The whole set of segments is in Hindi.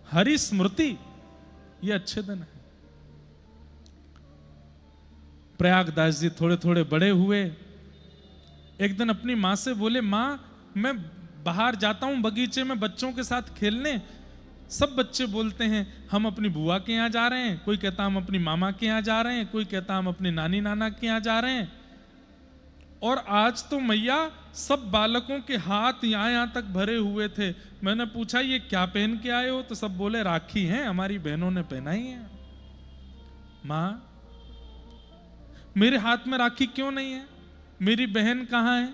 हरि स्मृति, ये अच्छे दिन है। प्रयागदास जी थोड़े थोड़े बड़े हुए। एक दिन अपनी माँ से बोले, माँ मैं बाहर जाता हूं बगीचे में बच्चों के साथ खेलने। सब बच्चे बोलते हैं हम अपनी बुआ के यहाँ जा रहे हैं, कोई कहता हम अपनी मामा के यहाँ जा रहे हैं, कोई कहता हम अपनी नानी नाना के यहाँ जा रहे हैं। और आज तो मैया सब बालकों के हाथ यहाँ यहाँ तक भरे हुए थे। मैंने पूछा ये क्या पहन के आए हो? तो सब बोले राखी हैं, हमारी बहनों ने पहनाई है। माँ मेरे हाथ में राखी क्यों नहीं है? मेरी बहन कहाँ है?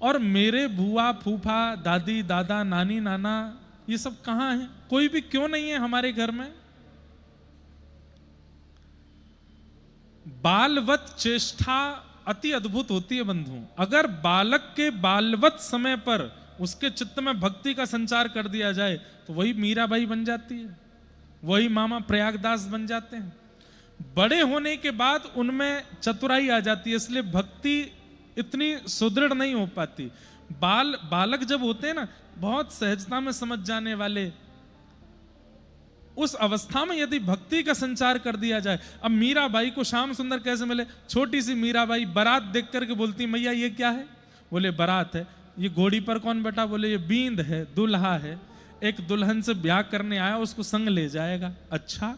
और मेरे बुआ फूफा दादी दादा नानी नाना ये सब कहाँ हैं? कोई भी क्यों नहीं है हमारे घर में? बालवत चेष्टा अति अद्भुत होती है बंधु। अगर बालक के बालवत समय पर उसके चित्त में भक्ति का संचार कर दिया जाए तो वही मीराबाई बन जाती है, वही मामा प्रयागदास बन जाते हैं। बड़े होने के बाद उनमें चतुराई आ जाती है, इसलिए भक्ति इतनी सुदृढ़ नहीं हो पाती। बालक जब होते हैं ना, बहुत सहजता में समझ जाने वाले, उस अवस्था में यदि भक्ति का संचार कर दिया जाए। अब मीराबाई को श्याम सुंदर कैसे मिले? छोटी सी मीराबाई बारात देख करके बोलती, मैया ये क्या है? बोले बारात है। ये घोड़ी पर कौन बैठा? बोले ये बींद है, दुल्हा है, एक दुल्हन से ब्याह करने आया, उसको संग ले जाएगा। अच्छा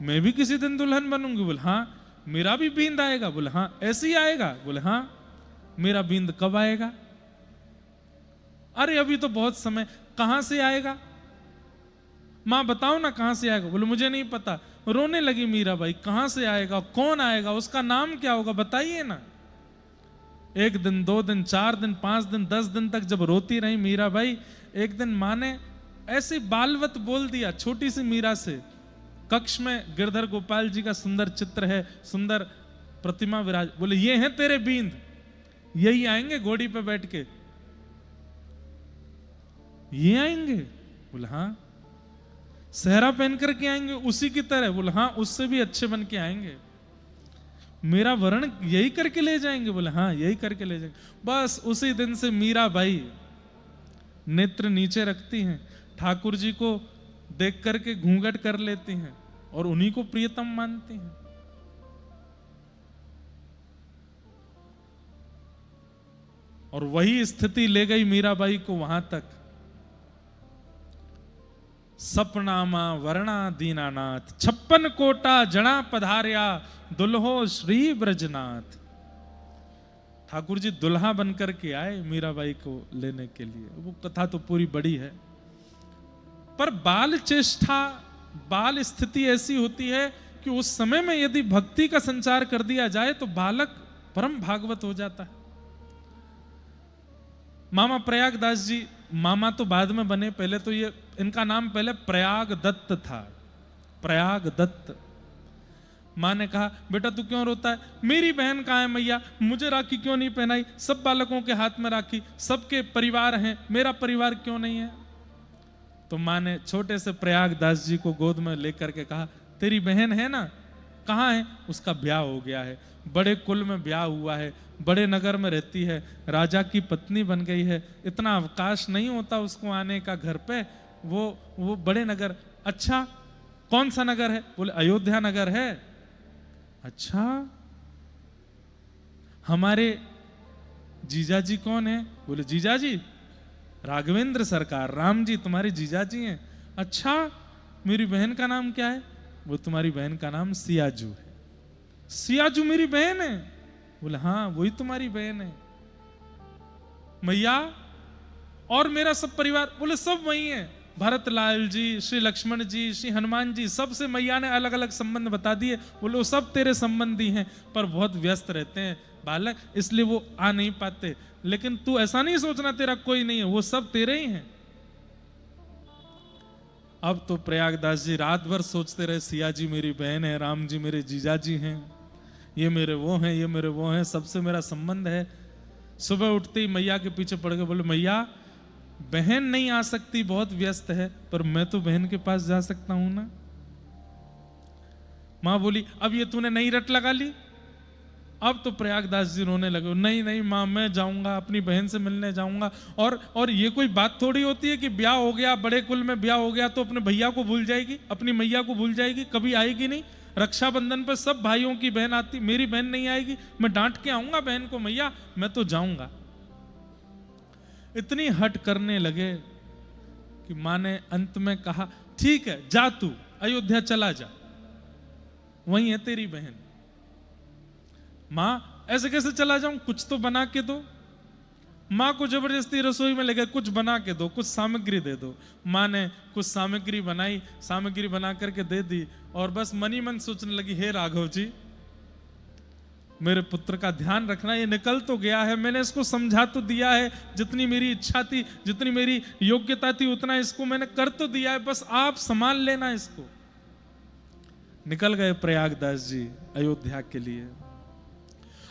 मैं भी किसी दिन दुल्हन बनूंगी? बोले हाँ। मेरा भी बींद आएगा? बोले हाँ। ऐसे ही आएगा? बोले हाँ। मेरा बींद कब आएगा? अरे अभी तो बहुत समय। कहां से आएगा? मां बताओ ना कहां से आएगा? बोले मुझे नहीं पता। रोने लगी मीराबाई, कहां से आएगा, कौन आएगा, उसका नाम क्या होगा, बताइए ना। 1 दिन 2 दिन 4 दिन 5 दिन 10 दिन तक जब रोती रही मीराबाई, एक दिन मां ने ऐसी बालवत बोल दिया छोटी सी मीरा से। कक्ष में गिरधर गोपाल जी का सुंदर चित्र है, सुंदर प्रतिमा विराज। बोले ये हैं तेरे बींद, यही आएंगे घोड़ी पे बैठ के, ये आएंगे? बोले हाँ। सहरा पहन करके आएंगे उसी की तरह? बोले हाँ, उससे भी अच्छे बन के आएंगे। मेरा वर्ण यही करके ले जाएंगे? बोले हाँ यही करके ले जाएंगे। बस उसी दिन से मीराबाई नेत्र नीचे रखती हैं, ठाकुर जी को देख करके घूंघट कर लेती हैं और उन्हीं को प्रियतम मानती हैं। और वही स्थिति ले गई मीराबाई को वहां तक। सपनामा वर्णा दीनानाथ, 56 कोटा जना पधार्या, दुल्हो श्री ब्रजनाथ। ठाकुर जी दुल्हा बनकर के आए मीराबाई को लेने के लिए। वो कथा तो पूरी बड़ी है, पर बाल चेष्टा, बाल स्थिति ऐसी होती है कि उस समय में यदि भक्ति का संचार कर दिया जाए तो बालक परम भागवत हो जाता है। मामा प्रयागदास जी, मामा तो बाद में बने, पहले तो ये इनका नाम पहले प्रयाग दत्त था, प्रयाग दत्त। माँ ने कहा बेटा तू क्यों रोता है? मेरी बहन कहाँ है मैया? मुझे राखी क्यों नहीं पहनाई? सब बालकों के हाथ में राखी, सबके परिवार हैं, मेरा परिवार क्यों नहीं है? तो माँ ने छोटे से प्रयागदास जी को गोद में लेकर के कहा तेरी बहन है ना, कहाँ है? उसका ब्याह हो गया है, बड़े कुल में ब्याह हुआ है, बड़े नगर में रहती है, राजा की पत्नी बन गई है, इतना अवकाश नहीं होता उसको आने का घर पे, वो बड़े नगर। अच्छा कौन सा नगर है? बोले अयोध्या नगर है। अच्छा हमारे जीजाजी कौन है? बोले जीजाजी राघवेंद्र सरकार, राम जी तुम्हारे जीजाजी हैं। अच्छा मेरी बहन का नाम क्या है? वो तुम्हारी बहन का नाम सियाजू है। सियाजू मेरी बहन है? बोले हाँ वही तुम्हारी बहन है। मैया और मेरा सब परिवार? बोले सब वही है, भरत लाल जी, श्री लक्ष्मण जी, श्री हनुमान जी, सबसे मैया ने अलग अलग संबंध बता दिए। बोले वो सब तेरे संबंधी हैं, पर बहुत व्यस्त रहते हैं बालक, इसलिए वो आ नहीं पाते। लेकिन तू ऐसा नहीं सोचना तेरा कोई नहीं है, वो सब तेरे ही हैं। अब तो प्रयागदास जी रात भर सोचते रहे, सिया जी मेरी बहन है, राम जी मेरे जीजा जी हैं, ये मेरे वो हैं, ये मेरे वो हैं, सबसे मेरा संबंध है। सुबह उठते ही मैया के पीछे पड़ गए। बोले मैया बहन नहीं आ सकती, बहुत व्यस्त है, पर मैं तो बहन के पास जा सकता हूं ना। मां बोली अब ये तूने नई रट लगा ली, अब तो प्रयागदास जी रोने लगे, नहीं नहीं माँ मैं जाऊंगा, अपनी बहन से मिलने जाऊंगा। और ये कोई बात थोड़ी होती है कि ब्याह हो गया, बड़े कुल में ब्याह हो गया तो अपने भैया को भूल जाएगी, अपनी मैया को भूल जाएगी, कभी आएगी नहीं। रक्षाबंधन पर सब भाइयों की बहन आती, मेरी बहन नहीं आएगी, मैं डांट के आऊंगा बहन को, मैया मैं तो जाऊंगा। इतनी हट करने लगे कि माँ ने अंत में कहा ठीक है जा, तू अयोध्या चला जा, वही है तेरी बहन। माँ ऐसे कैसे चला जाऊं, कुछ तो बना के दो। माँ को जबरदस्ती रसोई में लगे, कुछ बना के दो, कुछ सामग्री दे दो। माँ ने कुछ सामग्री बनाई, सामग्री बना करके दे दी और बस मन ही मन सोचने लगी, हे राघव जी मेरे पुत्र का ध्यान रखना, ये निकल तो गया है, मैंने इसको समझा तो दिया है, जितनी मेरी इच्छा थी, जितनी मेरी योग्यता थी उतना इसको मैंने कर तो दिया है, बस आप संभाल लेना इसको। निकल गए प्रयागदास जी अयोध्या के लिए।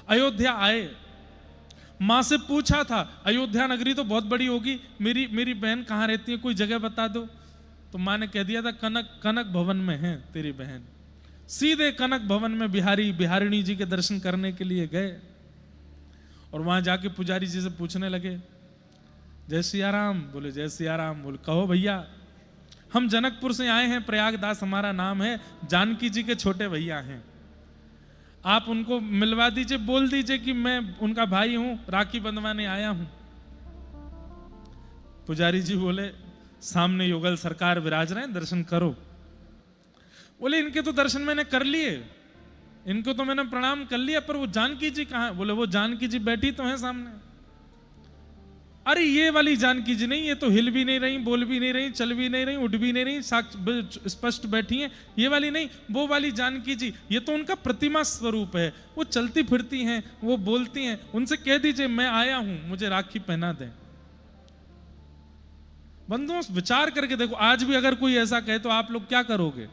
अयोध्या आए, मां से पूछा था अयोध्या नगरी तो बहुत बड़ी होगी, मेरी बहन कहाँ रहती है, कोई जगह बता दो। तो मां ने कह दिया था कनक भवन में है तेरी बहन। सीधे कनक भवन में बिहारिणी जी के दर्शन करने के लिए गए और वहां जाके पुजारी जी से पूछने लगे, जय सिया राम। बोले जय सिया राम। बोले कहो भैया, हम जनकपुर से आए हैं, प्रयागदास हमारा नाम है, जानकी जी के छोटे भैया हैं, आप उनको मिलवा दीजिए, बोल दीजिए कि मैं उनका भाई हूं, राखी बंधवाने आया हूं। पुजारी जी बोले सामने युगल सरकार विराज रहे हैं, दर्शन करो। बोले इनके तो दर्शन मैंने कर लिए, इनको तो मैंने प्रणाम कर लिया, पर वो जानकी जी कहां है? बोले वो जानकी जी बैठी तो है सामने। अरे ये वाली जानकी जी नहीं, ये तो हिल भी नहीं रही, बोल भी नहीं रही, चल भी नहीं रही, उठ भी नहीं रही, स्पष्ट बैठी हैं। ये वाली नहीं, वो वाली जानकी जी, ये तो उनका प्रतिमा स्वरूप है, वो चलती फिरती हैं, वो बोलती हैं, उनसे कह दीजिए मैं आया हूं, मुझे राखी पहना दें। बंधुओं विचार करके देखो, आज भी अगर कोई ऐसा कहे तो आप लोग क्या करोगे?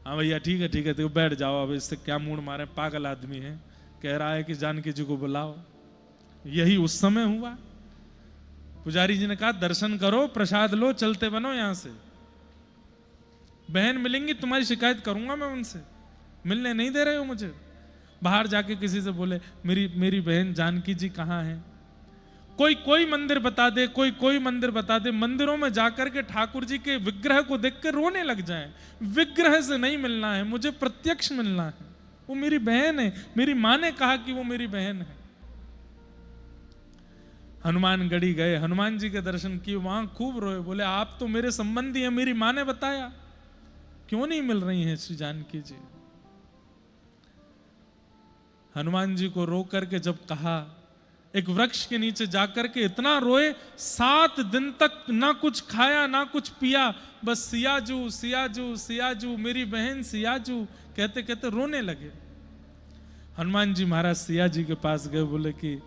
हाँ भैया ठीक है तो बैठ जाओ, अब इससे क्या मूड मारे, पागल आदमी है, कह रहा है कि जानकी जी को बुलाओ। यही उस समय हुआ। पुजारी जी ने कहा दर्शन करो, प्रसाद लो, चलते बनो यहां से। बहन मिलेंगी तुम्हारी शिकायत करूंगा मैं उनसे, मिलने नहीं दे रहे हो मुझे। बाहर जाके किसी से बोले मेरी बहन जानकी जी कहाँ है? कोई मंदिर बता दे, कोई मंदिर बता दे। मंदिरों में जाकर के ठाकुर जी के विग्रह को देखकर रोने लग जाएं। विग्रह से नहीं मिलना है, मुझे प्रत्यक्ष मिलना है, वो मेरी बहन है, मेरी माँ ने कहा कि वो मेरी बहन है। हनुमानगढ़ी गए, हनुमान जी के दर्शन किए, वहां खूब रोए, बोले आप तो मेरे संबंधी हैं, मेरी माँ ने बताया, क्यों नहीं मिल रही हैं श्री जानकी जी? हनुमान जी को रो करके जब कहा, एक वृक्ष के नीचे जाकर के इतना रोए, 7 दिन तक ना कुछ खाया ना कुछ पिया, बस सियाजू सियाजू सियाजू, मेरी बहन सियाजू कहते कहते रोने लगे। हनुमान जी महाराज सिया जी के पास गए, बोले कि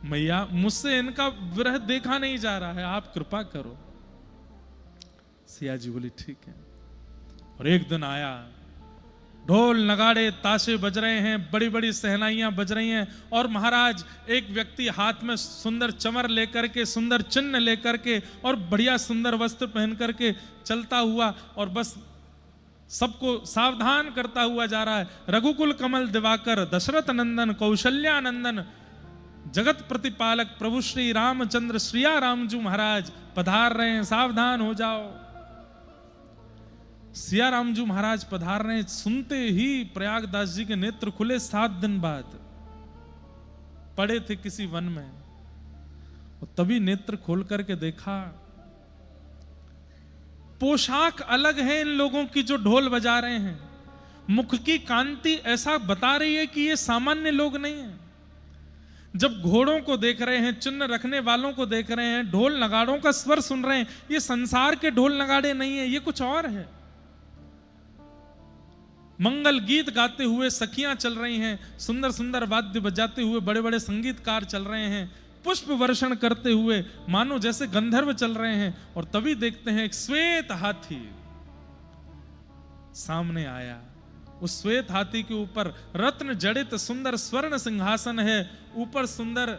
मैया मुझसे इनका विरह देखा नहीं जा रहा है, आप कृपा करो। सिया जी बोली ठीक है। और एक दिन आया, ढोल नगाड़े ताशे बज रहे हैं, बड़ी बड़ी सहनाइयां बज रही हैं, और महाराज एक व्यक्ति हाथ में सुंदर चमर लेकर के, सुंदर चिन्ह लेकर के और बढ़िया सुंदर वस्त्र पहन करके चलता हुआ और बस सबको सावधान करता हुआ जा रहा है। रघुकुल कमल दिवाकर दशरथ नंदन कौशल्यानंदन जगत प्रतिपालक प्रभु श्री रामचंद्र श्रिया रामजू महाराज पधार रहे हैं, सावधान हो जाओ। सिया रामजू महाराज पधार रहे हैं, सुनते ही प्रयागदास जी के नेत्र खुले। 7 दिन बाद पड़े थे किसी वन में, और तभी नेत्र खोल करके देखा, पोशाक अलग है इन लोगों की जो ढोल बजा रहे हैं, मुख की कांति ऐसा बता रही है कि ये सामान्य लोग नहीं है। जब घोड़ों को देख रहे हैं, चिन्ह रखने वालों को देख रहे हैं, ढोल नगाड़ों का स्वर सुन रहे हैं, ये संसार के ढोल नगाड़े नहीं है, ये कुछ और है। मंगल गीत गाते हुए सखियां चल रही हैं, सुंदर सुंदर वाद्य बजाते हुए बड़े बड़े संगीतकार चल रहे हैं, पुष्प वर्षण करते हुए मानो जैसे गंधर्व चल रहे हैं। और तभी देखते हैं एक श्वेत हाथी सामने आया। उस श्वेत हाथी के ऊपर रत्न जड़ित सुंदर स्वर्ण सिंहासन है, ऊपर सुंदर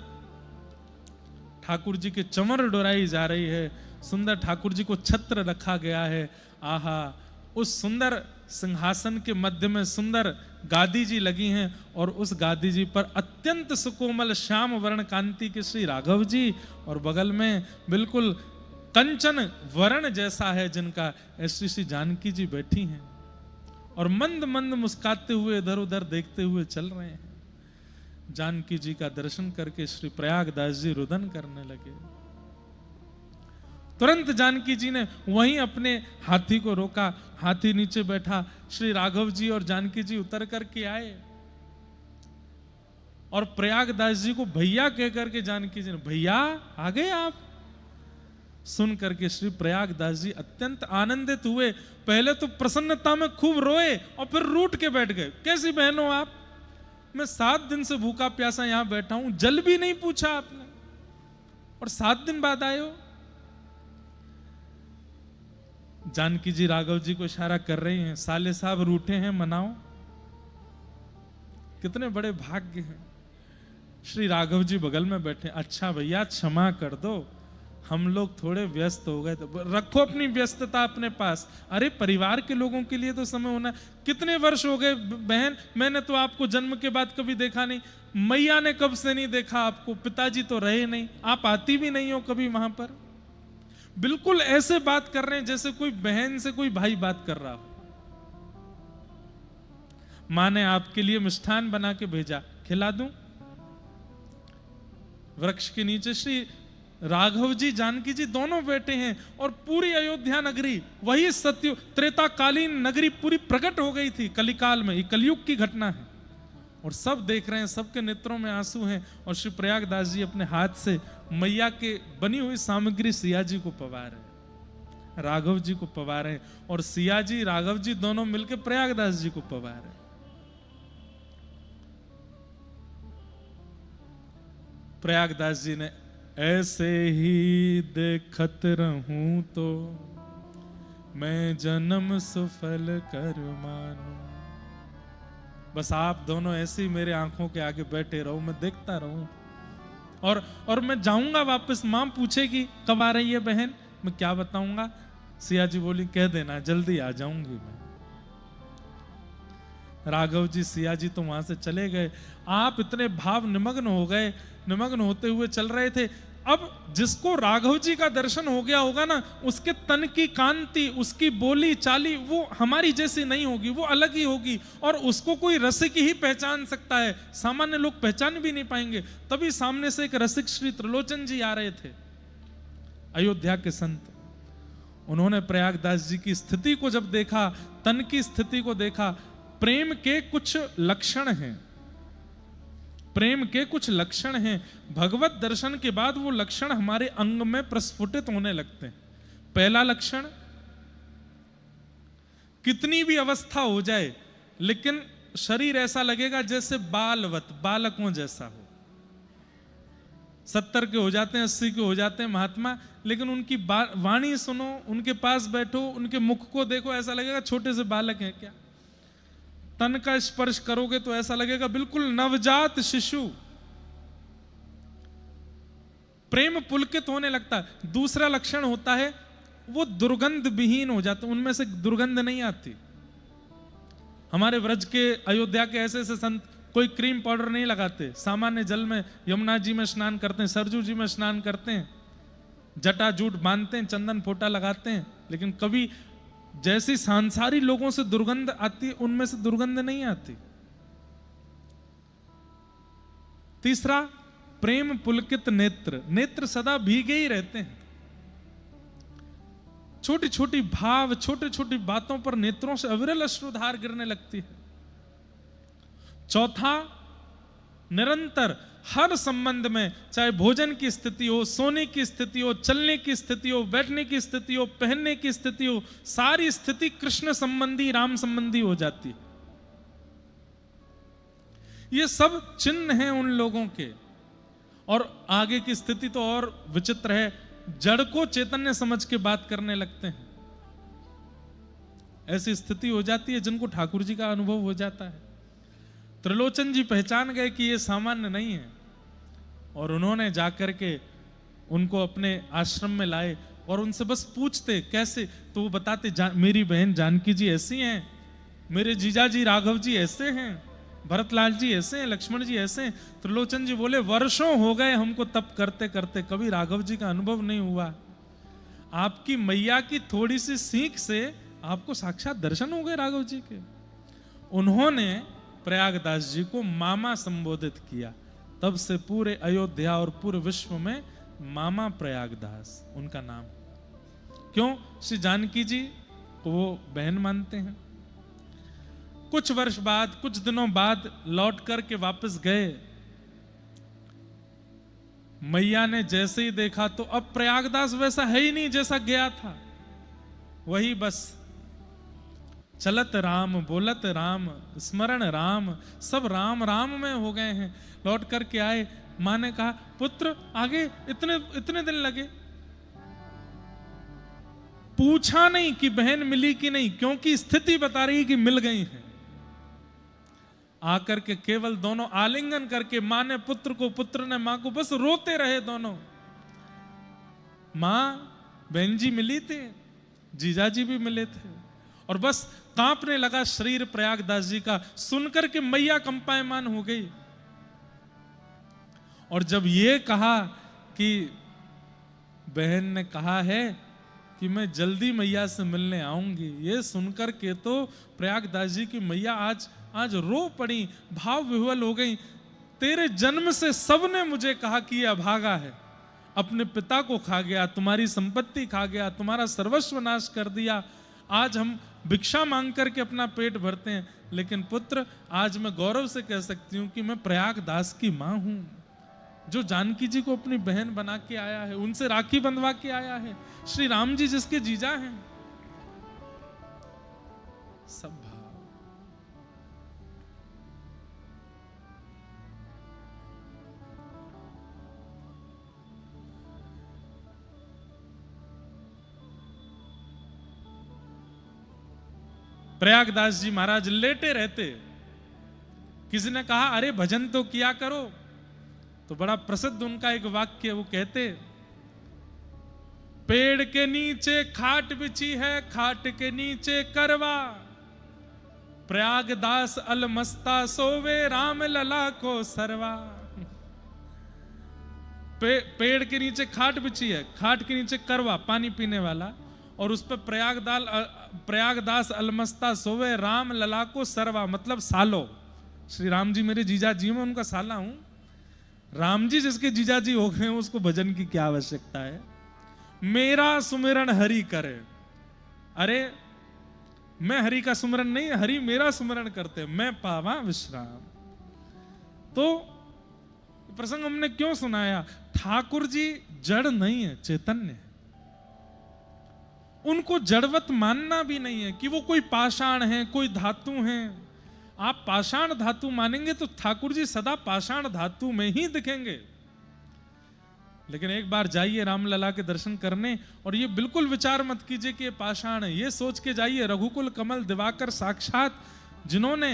ठाकुर जी के चमर डोराई जा रही है, सुंदर ठाकुर जी को छत्र रखा गया है। आहा, उस सुंदर सिंहासन के मध्य में सुंदर गादी जी लगी हैं और उस गादी जी पर अत्यंत सुकोमल श्याम वर्ण कांति के श्री राघव जी और बगल में बिल्कुल कंचन वर्ण जैसा है जिनका ऐसी श्री जानकी जी बैठी हैं और मंद मंद मुस्काते हुए इधर उधर देखते हुए चल रहे हैं। जानकी जी का दर्शन करके श्री प्रयागदास जी रुदन करने लगे। तुरंत जानकी जी ने वहीं अपने हाथी को रोका, हाथी नीचे बैठा, श्री राघव जी और जानकी जी उतर करके आए और प्रयागदास जी को भैया कह करके जानकी जी ने, भैया आ गए आप। सुन करके श्री प्रयागदास जी अत्यंत आनंदित हुए। पहले तो प्रसन्नता में खूब रोए और फिर रूठ के बैठ गए। कैसी बहन हो आप, मैं 7 दिन से भूखा प्यासा यहां बैठा हूं, जल भी नहीं पूछा आपने और 7 दिन बाद आए हो। जानकी जी राघव जी को इशारा कर रही हैं, साले साहब रूठे हैं, मनाओ। कितने बड़े भाग्य हैं। श्री राघव जी बगल में बैठे, अच्छा भैया क्षमा कर दो, हम लोग थोड़े व्यस्त हो गए थे। रखो अपनी व्यस्तता अपने पास, अरे परिवार के लोगों के लिए तो समय होना। कितने वर्ष हो गए बहन, मैंने तो आपको जन्म के बाद कभी देखा नहीं, मैया ने कब से नहीं देखा आपको, पिताजी तो रहे नहीं, आप आती भी नहीं हो कभी वहां पर। बिल्कुल ऐसे बात कर रहे हैं जैसे कोई बहन से कोई भाई बात कर रहा हो। मां ने आपके लिए मिष्ठान बना के भेजा, खिला दूं। वृक्ष के नीचे श्री राघव जी जानकी जी दोनों बैठे हैं और पूरी अयोध्या नगरी, वही सत्य त्रेताकालीन नगरी पूरी प्रकट हो गई थी कलिकाल में। ये कलयुग की घटना है और सब देख रहे हैं, सबके नेत्रों में आंसू हैं और श्री प्रयागदास जी अपने हाथ से मैया के बनी हुई सामग्री सिया जी को पवा रहे हैं, राघव जी को पवा रहे हैं और सिया जी राघव जी दोनों मिलकर प्रयागदास जी को पवा रहे हैं। प्रयागदास जी ने, ऐसे ही देखत रहूं तो मैं जन्म सफल कर मानूं। बस आप दोनों ऐसे ही मेरे आंखों के आगे बैठे रहो, मैं देखता रहूं और मैं जाऊंगा वापस। मां पूछेगी कब आ रही है बहन, मैं क्या बताऊंगा। सिया जी बोली, कह देना जल्दी आ जाऊंगी मैं। राघव जी सिया जी तो वहां से चले गए। आप इतने भाव निमग्न हो गए, निमग्न होते हुए चल रहे थे। अब जिसको राघव जी का दर्शन हो गया होगा ना, उसके तन की कांति, उसकी बोली चाली वो हमारी जैसी नहीं होगी, वो अलग ही होगी और उसको कोई रसिक ही पहचान सकता है, सामान्य लोग पहचान भी नहीं पाएंगे। तभी सामने से एक रसिक श्री त्रिलोचन जी आ रहे थे, अयोध्या के संत। उन्होंने प्रयागदास जी की स्थिति को जब देखा, तन की स्थिति को देखा, प्रेम के कुछ लक्षण हैं, प्रेम के कुछ लक्षण हैं। भगवत दर्शन के बाद वो लक्षण हमारे अंग में प्रस्फुटित होने लगते हैं। पहला लक्षण, कितनी भी अवस्था हो जाए लेकिन शरीर ऐसा लगेगा जैसे बालवत, बालकों जैसा हो। 70 के हो जाते हैं, 80 के हो जाते हैं महात्मा, लेकिन उनकी वाणी सुनो, उनके पास बैठो, उनके मुख को देखो, ऐसा लगेगा छोटे से बालक हैं क्या। तन का स्पर्श करोगे तो ऐसा लगेगा बिल्कुल नवजात शिशु। प्रेम पुलकित होने लगता है। दूसरा लक्षण होता है वो दुर्गंध विहीन हो जाते, उनमें से दुर्गंध नहीं आती। हमारे व्रज के अयोध्या के ऐसे ऐसे संत कोई क्रीम पाउडर नहीं लगाते, सामान्य जल में यमुना जी में स्नान करते हैं, सरजू जी में स्नान करते हैं, जटा जूट बांधते हैं, चंदन फोटा लगाते हैं, लेकिन कभी जैसी सांसारी लोगों से दुर्गंध आती, उनमें से दुर्गंध नहीं आती। तीसरा, प्रेम पुलकित नेत्र, नेत्र सदा भीगे ही रहते हैं। छोटी छोटी भाव, छोटी छोटी बातों पर नेत्रों से अविरल अश्रुधार गिरने लगती है। चौथा, निरंतर हर संबंध में, चाहे भोजन की स्थिति हो, सोने की स्थिति हो, चलने की स्थिति हो, बैठने की स्थिति हो, पहनने की स्थिति हो, सारी स्थिति कृष्ण संबंधी, राम संबंधी हो जाती है। ये सब चिन्ह हैं उन लोगों के। और आगे की स्थिति तो और विचित्र है, जड़ को चैतन्य समझ के बात करने लगते हैं। ऐसी स्थिति हो जाती है जिनको ठाकुर जी का अनुभव हो जाता है। त्रिलोचन जी पहचान गए कि ये सामान्य नहीं है और उन्होंने जाकर के उनको अपने आश्रम में लाए। और उनसे बस पूछते कैसे, तो वो बताते मेरी बहन जानकी जी ऐसी हैं, मेरे जीजा जी राघव जी ऐसे हैं, भरतलाल जी ऐसे हैं, लक्ष्मण जी ऐसे हैं। त्रिलोचन जी बोले वर्षों हो गए हमको तप करते करते, कभी राघव जी का अनुभव नहीं हुआ। आपकी मैया की थोड़ी सी सीख से आपको साक्षात दर्शन हो गए राघव जी के। उन्होंने प्रयागदास जी को मामा संबोधित किया। तब से पूरे अयोध्या और पूरे विश्व में मामा प्रयागदास उनका नाम। क्यों? श्री जानकी जी को वो बहन मानते हैं। कुछ वर्ष बाद, कुछ दिनों बाद लौट करके वापस गए। मैया ने जैसे ही देखा तो अब प्रयागदास वैसा है ही नहीं जैसा गया था। वही बस चलत राम, बोलत राम, स्मरण राम, सब राम राम में हो गए हैं। लौट करके आए, मां ने कहा पुत्र आगे इतने इतने दिन लगे। पूछा नहीं कि बहन मिली कि नहीं, क्योंकि स्थिति बता रही कि मिल गई है। आकर के केवल दोनों आलिंगन करके, मां ने पुत्र को, पुत्र ने मां को, बस रोते रहे दोनों। मां बहन जी मिली थी, जीजाजी भी मिले थे, और बस कांपने लगा शरीर प्रयागदास जी का। सुनकर के मैया कंपायमान हो गई। और जब ये कहा कि बहन ने कहा है कि मैं जल्दी मैया से मिलने आऊंगी, ये सुनकर के तो प्रयागदास जी की मैया आज रो पड़ी, भाव विह्वल हो गई। तेरे जन्म से सबने मुझे कहा कि ये अभागा है, अपने पिता को खा गया, तुम्हारी संपत्ति खा गया, तुम्हारा सर्वस्व नाश कर दिया। आज हम भिक्षा मांग करके अपना पेट भरते हैं, लेकिन पुत्र आज मैं गौरव से कह सकती हूं कि मैं प्रयागदास की मां हूं, जो जानकी जी को अपनी बहन बना के आया है, उनसे राखी बंधवा के आया है। श्री राम जी जिसके जीजा हैं। सब भाव। प्रयागदास जी महाराज लेटे रहते। किसी ने कहा अरे भजन तो किया करो, तो बड़ा प्रसिद्ध उनका एक वाक्य, वो कहते पेड़ के नीचे खाट बिछी है, खाट के नीचे करवा, प्रयागदास अलमस्ता सोवे, राम लला को सरवा। पेड़ के नीचे खाट बिछी है, खाट के नीचे करवा पानी पीने वाला, और उस पर प्रयागदास अलमस्ता सोवे, राम लला को सरवा, मतलब सालो। श्री राम जी मेरे जीजा जी, मैं उनका साला हूं। राम जी जिसके जीजा जी हो गए उसको भजन की क्या आवश्यकता है? मेरा सुमिरन हरि करे। अरे मैं हरि का सुमिरन नहीं, हरि मेरा सुमिरन करते, मैं पावा विश्राम। तो प्रसंग हमने क्यों सुनाया? ठाकुर जी जड़ नहीं है, चैतन्य है। उनको जड़वत मानना भी नहीं है कि वो कोई पाषाण है, कोई धातु है। आप पाषाण धातु मानेंगे तो ठाकुर जी सदा पाषाण धातु में ही दिखेंगे। लेकिन एक बार जाइए रामलला के दर्शन करने, और ये बिल्कुल विचार मत कीजिए कि ये पाषाण है। ये सोच के जाइए रघुकुल कमल दिवाकर साक्षात, जिन्होंने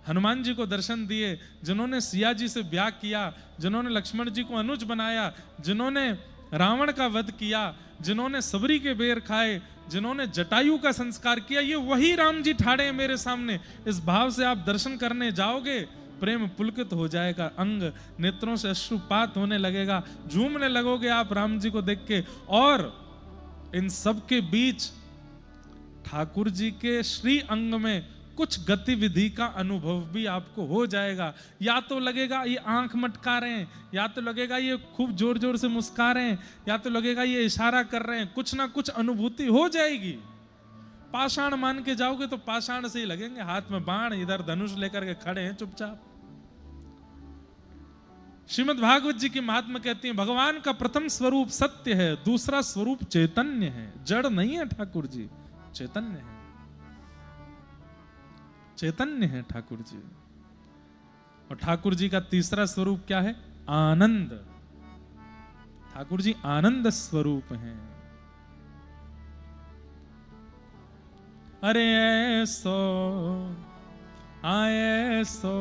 हनुमान जी को दर्शन दिए, जिन्होंने सिया जी से ब्याह किया, जिन्होंने लक्ष्मण जी को अनुज बनाया, जिन्होंने रावण का वध किया, जिन्होंने सबरी के बेर खाए, जिन्होंने जटायु का संस्कार किया, ये वही राम जी ठाड़े हैं मेरे सामने। इस भाव से आप दर्शन करने जाओगे, प्रेम पुलकित हो जाएगा, अंग नेत्रों से अश्रुपात होने लगेगा, झूमने लगोगे आप राम जी को देख के। और इन सब के बीच ठाकुर जी के श्री अंग में कुछ गतिविधि का अनुभव भी आपको हो जाएगा। या तो लगेगा ये आंख मटका रहे हैं, या तो लगेगा ये खूब जोर जोर से मुस्का रहे हैं, या तो लगेगा ये इशारा कर रहे हैं। कुछ ना कुछ अनुभूति हो जाएगी। पाषाण मान के जाओगे तो पाषाण से ही लगेंगे, हाथ में बाण, इधर धनुष लेकर के खड़े हैं चुपचाप। श्रीमद् भागवत जी की महात्मा कहती हैं भगवान का प्रथम स्वरूप सत्य है, दूसरा स्वरूप चैतन्य है। जड़ नहीं है ठाकुर जी, चैतन्य है, चैतन्य है ठाकुर जी। और ठाकुर जी का तीसरा स्वरूप क्या है? आनंद। ठाकुर जी आनंद स्वरूप हैं। अरे ऐसो आए सो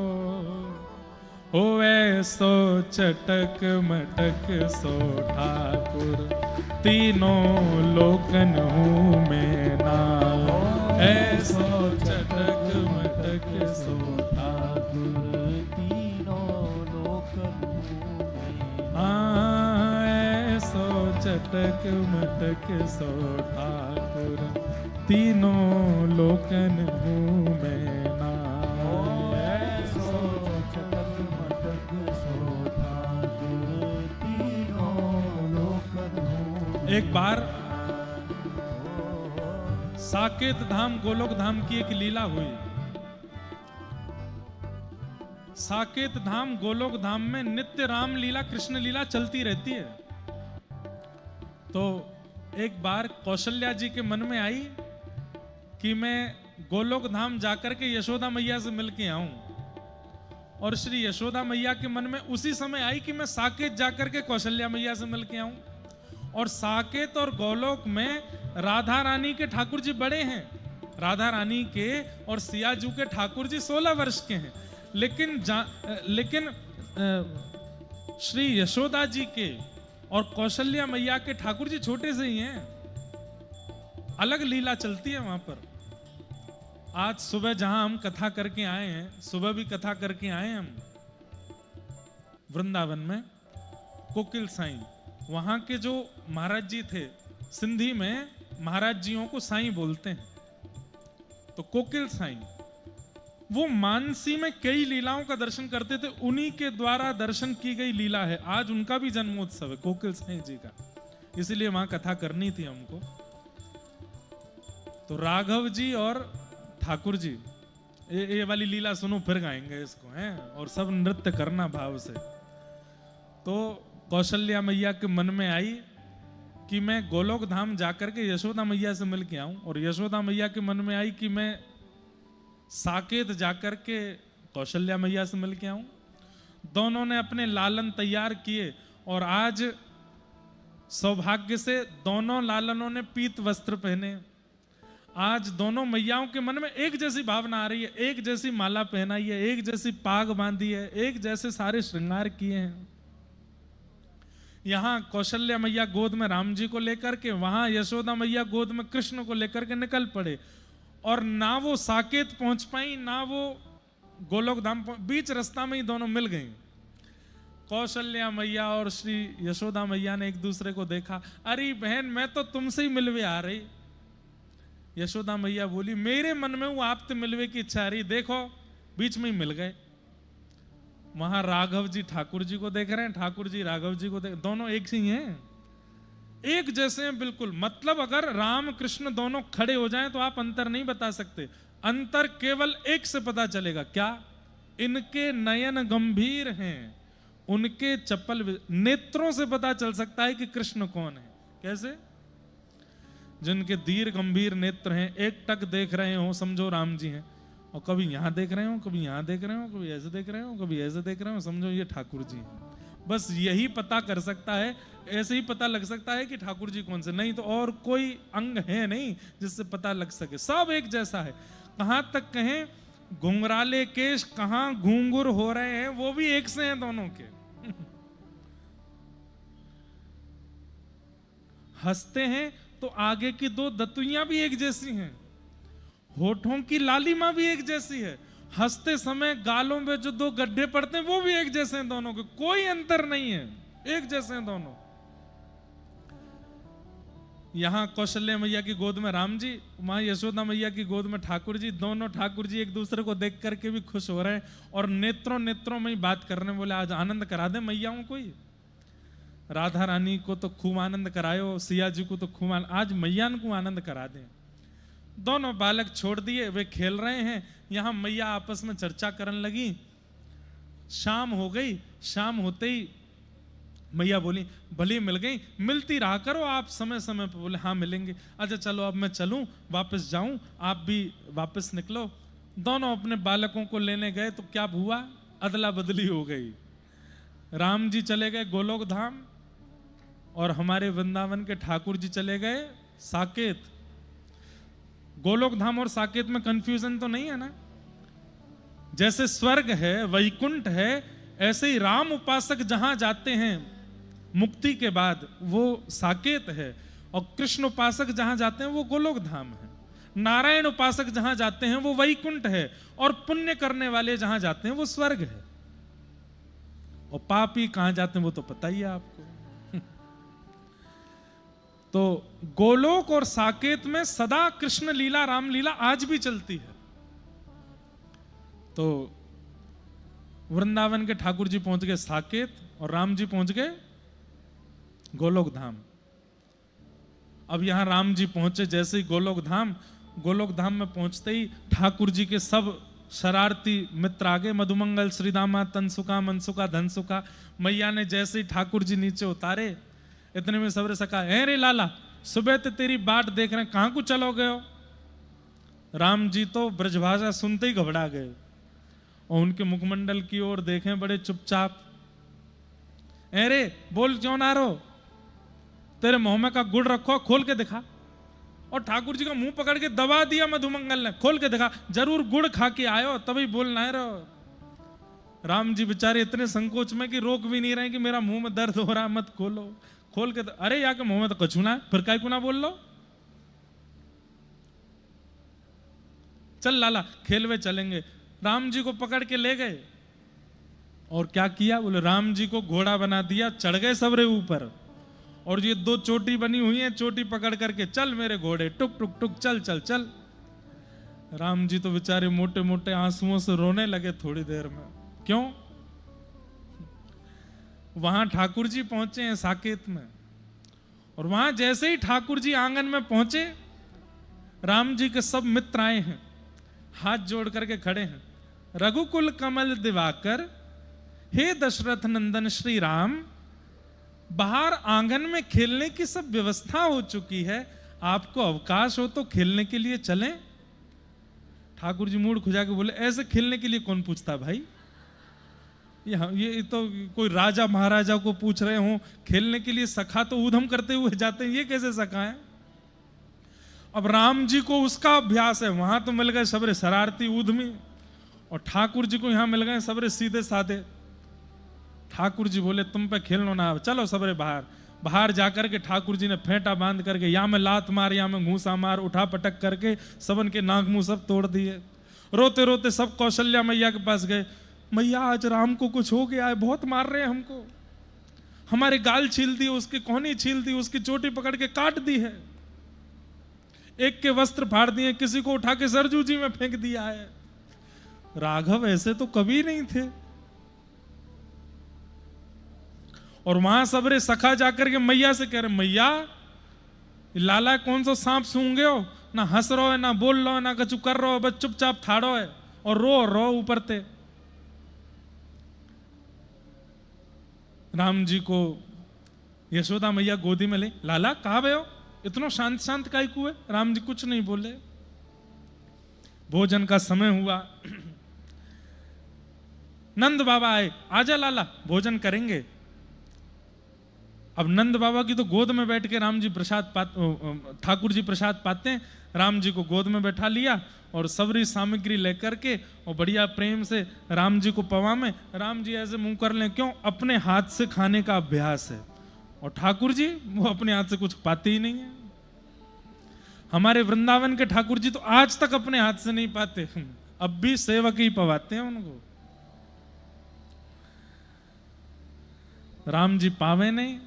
होवे सो चटक मटक सो ठाकुर, तीनों लोकन हूँ मैं ना। ऐसो चटक मटक सो ठाकुर, तीनों लोकन हूँ मैं। हाँ ऐसो चटक मटक सो ठाकुर, तीनों लोकन हूँ मैं ना। ऐसो चटक मटक सो ठाकुर, तीनों लोकन हूँ। एक बार साकेत धाम गोलोक धाम की एक लीला हुई। साकेत धाम गोलोक धाम में नित्य राम लीला कृष्ण लीला चलती रहती है। तो एक बार कौशल्या जी के मन में आई कि मैं गोलोक धाम जाकर के यशोदा मैया से मिल के आऊं, और श्री यशोदा मैया के मन में उसी समय आई कि मैं साकेत जाकर के कौशल्या मैया से मिल के आऊं। और साकेत और गोलोक में राधा रानी के ठाकुर जी बड़े हैं। राधा रानी के और सियाजू के ठाकुर जी 16 वर्ष के हैं, लेकिन श्री यशोदा जी के और कौशल्या मैया के ठाकुर जी छोटे से ही हैं। अलग लीला चलती है वहां पर। आज सुबह जहां हम कथा करके आए हैं, सुबह भी कथा करके आए हैं हम वृंदावन में कोकिल साईं। वहां के जो महाराज जी थे, सिंधी में महाराज जियों को साईं बोलते हैं, तो कोकिल साईं वो मानसी में कई लीलाओं का दर्शन करते थे। उन्हीं के द्वारा दर्शन की गई लीला है। आज उनका भी जन्मोत्सव है कोकिल साईं जी का, इसीलिए वहां कथा करनी थी हमको। तो राघव जी और ठाकुर जी, ये वाली लीला सुनो फिर गाएंगे इसको हैं, और सब नृत्य करना भाव से। तो कौशल्या मैया के मन में आई कि मैं गोलोक धाम जाकर के यशोदा मैया से मिल के आऊं, और यशोदा मैया के मन में आई कि मैं साकेत जाकर के कौशल्या मैया से मिल के आऊं। दोनों ने अपने लालन तैयार किए, और आज सौभाग्य से दोनों लालनों ने पीत वस्त्र पहने। आज दोनों मैयाओं के मन में एक जैसी भावना आ रही है, एक जैसी माला पहनाई है, एक जैसी पाग बांधी है, एक जैसे सारे श्रृंगार किए हैं। यहां कौशल्या मैया गोद में राम जी को लेकर के, वहां यशोदा मैया गोद में कृष्ण को लेकर के निकल पड़े, और ना वो साकेत पहुंच पाई ना वो गोलोक धाम, बीच रास्ता में ही दोनों मिल गई। कौशल्या मैया और श्री यशोदा मैया ने एक दूसरे को देखा, अरे बहन मैं तो तुमसे ही मिलवे आ रही। यशोदा मैया बोली, मेरे मन में वो आपसे मिलवे की इच्छा आ रही, देखो बीच में ही मिल गए। वहां राघव जी ठाकुर जी को देख रहे हैं, ठाकुर जी राघव जी को देख, दोनों एक ही हैं, एक जैसे हैं बिल्कुल। मतलब अगर राम कृष्ण दोनों खड़े हो जाएं तो आप अंतर नहीं बता सकते। अंतर केवल एक से पता चलेगा, क्या? इनके नयन गंभीर हैं, उनके चपल नेत्रों से पता चल सकता है कि कृष्ण कौन है। कैसे? जिनके धीर गंभीर नेत्र हैं, एक टक देख रहे हो समझो राम जी हैं, और कभी यहां देख रहे हो, कभी यहां देख रहे हो, कभी ऐसे देख रहे हो, कभी ऐसे देख रहे हो, समझो ये ठाकुर जी हैं। बस यही पता कर सकता है, ऐसे ही पता लग सकता है कि ठाकुर जी कौन से, नहीं तो और कोई अंग है नहीं जिससे पता लग सके। सब एक जैसा है। कहां तक कहें घुंघराले केश कहां घूंघुर हो रहे हैं, वो भी एक से हैं दोनों के। हंसते हैं तो आगे की दो दतुइयां भी एक जैसी हैं, होठों की लालिमा भी एक जैसी है, हंसते समय गालों में जो दो गड्ढे पड़ते हैं वो भी एक जैसे हैं दोनों के, कोई अंतर नहीं है, एक जैसे हैं दोनों। यहां कौशल्या मैया की गोद में राम जी, वहां यशोदा मैया की गोद में ठाकुर जी। दोनों ठाकुर जी एक दूसरे को देख करके भी खुश हो रहे हैं, और नेत्रों नेत्रों में ही बात करने, बोले आज आनंद करा दे मैयाओं को। राधा रानी को तो खूब आनंद करायो, सिया जी को तो खूब आज मैया को आनंद करा दें। दोनों बालक छोड़ दिए, वे खेल रहे हैं। यहां मैया आपस में चर्चा करने लगी। शाम हो गई, शाम होते ही मैया बोली, भली मिल गई, मिलती रहा करो आप समय समय पर। बोले हाँ मिलेंगे। अच्छा चलो अब मैं चलूं, वापस जाऊं, आप भी वापस निकलो। दोनों अपने बालकों को लेने गए तो क्या हुआ, अदला बदली हो गई। राम जी चले गए गोलोक धाम, और हमारे वृंदावन के ठाकुर जी चले गए साकेत। गोलोक धाम और साकेत में कंफ्यूजन तो नहीं है ना? जैसे स्वर्ग है, वैकुंठ है, ऐसे ही राम उपासक जहां जाते हैं मुक्ति के बाद वो साकेत है, और कृष्ण उपासक जहां जाते हैं वो गोलोक धाम है। नारायण उपासक जहां जाते हैं वो वैकुंठ है, और पुण्य करने वाले जहां जाते हैं वो स्वर्ग है। और पापी कहां जाते हैं वो तो पता ही है आपको। तो गोलोक और साकेत में सदा कृष्ण लीला राम लीला आज भी चलती है। तो वृंदावन के ठाकुर जी पहुंच गए साकेत और राम जी पहुंच गए गोलोक धाम। अब यहां राम जी पहुंचे जैसे ही गोलोक धाम में पहुंचते ही ठाकुर जी के सब शरारती मित्र आ गए। मधुमंगल, श्रीदामा, तनसुका, मनसुका, धनसुका। मैया ने जैसे ही ठाकुर जी नीचे उतारे, इतने में सबरे सका, है रे लाला, सुबह तो तेरी बाट देख रहे हैं, कहां को चलो गए हो? राम जी तो ब्रजभाषा सुनते ही घबरा गए और उनके मुखमंडल की ओर देखें बड़े चुपचाप। अरे बोल क्यों ना रो, तेरे मुंह में का गुड़ रखो, खोल के दिखा। और ठाकुर जी का मुंह पकड़ के दबा दिया मधुमंगल ने, खोल के दिखा, जरूर गुड़ खा के आयो तभी बोलना है रो। राम जी बेचारे इतने संकोच में कि रोक भी नहीं रहे कि मेरा मुंह में दर्द हो रहा है, मत खोलो। खोल के अरे या के मुंह में तो कछु ना है, फिर काय को ना बोल लो, चल लाला खेलवे चलेंगे। राम जी को पकड़ के ले गए और क्या किया, बोले राम जी को घोड़ा बना दिया, चढ़ गए सबरे ऊपर। और ये दो चोटी बनी हुई है, चोटी पकड़ करके चल मेरे घोड़े, टुक टुक टुक, चल चल चल। राम जी तो बेचारे मोटे मोटे आंसुओं से रोने लगे थोड़ी देर में। क्यों? वहां ठाकुर जी पहुंचे हैं साकेत में, और वहां जैसे ही ठाकुर जी आंगन में पहुंचे, राम जी के सब मित्र आए हैं, हाथ जोड़ करके खड़े हैं। रघुकुल कमल दिवाकर, हे दशरथ नंदन श्री राम, बाहर आंगन में खेलने की सब व्यवस्था हो चुकी है, आपको अवकाश हो तो खेलने के लिए चलें। ठाकुर जी मूड खुजा के बोले, ऐसे खेलने के लिए कौन पूछता भाई, ये तो कोई राजा महाराजा को पूछ रहे हो, खेलने के लिए सखा तो ऊधम करते हुए जाते हैं, ये कैसे सखा है? अब राम जी को उसका अभ्यास है, वहां तो मिल गए सबरे शरारती ऊधमी, और ठाकुर जी को यहां मिल गए सबरे सीधे साधे। ठाकुर जी बोले तुम पे खेलना ना, चलो सबरे बाहर। बाहर जाकर के ठाकुर जी ने फेंटा बांध करके या में लात मार या में घूसा मार, उठा पटक करके सबन के नाक मुंह सब तोड़ दिए। रोते रोते सब कौशल्या मैया के पास गए, मैया आज राम को कुछ हो गया है, बहुत मार रहे हैं हमको, हमारे गाल छील दिए, उसकी कोहनी छील दी, उसकी चोटी पकड़ के काट दी है, एक के वस्त्र फाड़ दिए, किसी को उठा के सरजू जी में फेंक दिया है। राघव ऐसे तो कभी नहीं थे। और वहां सबरे सखा जाकर के मैया से कह रहे, मैया लाला कौन सा सांप सूंघे हो, ना हंस रहो है, ना बोल रहो है, ना कछु कर रहो, बस चुपचाप थाड़ो है और रो ऊपर ते। राम जी को यशोदा मैया गोदी में ले, लाला कहा भे हो, इतना शांत शांत काहे को है? राम जी कुछ नहीं बोले। भोजन का समय हुआ, नंद बाबा आए, आजा लाला भोजन करेंगे। अब नंद बाबा की तो गोद में बैठ के राम जी ठाकुर जी प्रसाद पाते हैं। राम जी को गोद में बैठा लिया और सबरी सामग्री लेकर के और बढ़िया प्रेम से राम जी को पवा में, राम जी ऐसे मुंह कर लें, क्यों? अपने हाथ से खाने का अभ्यास है। और ठाकुर जी वो अपने हाथ से कुछ पाते ही नहीं है। हमारे वृंदावन के ठाकुर जी तो आज तक अपने हाथ से नहीं पाते, अब भी सेवक ही पवाते हैं उनको। राम जी पावे नहीं।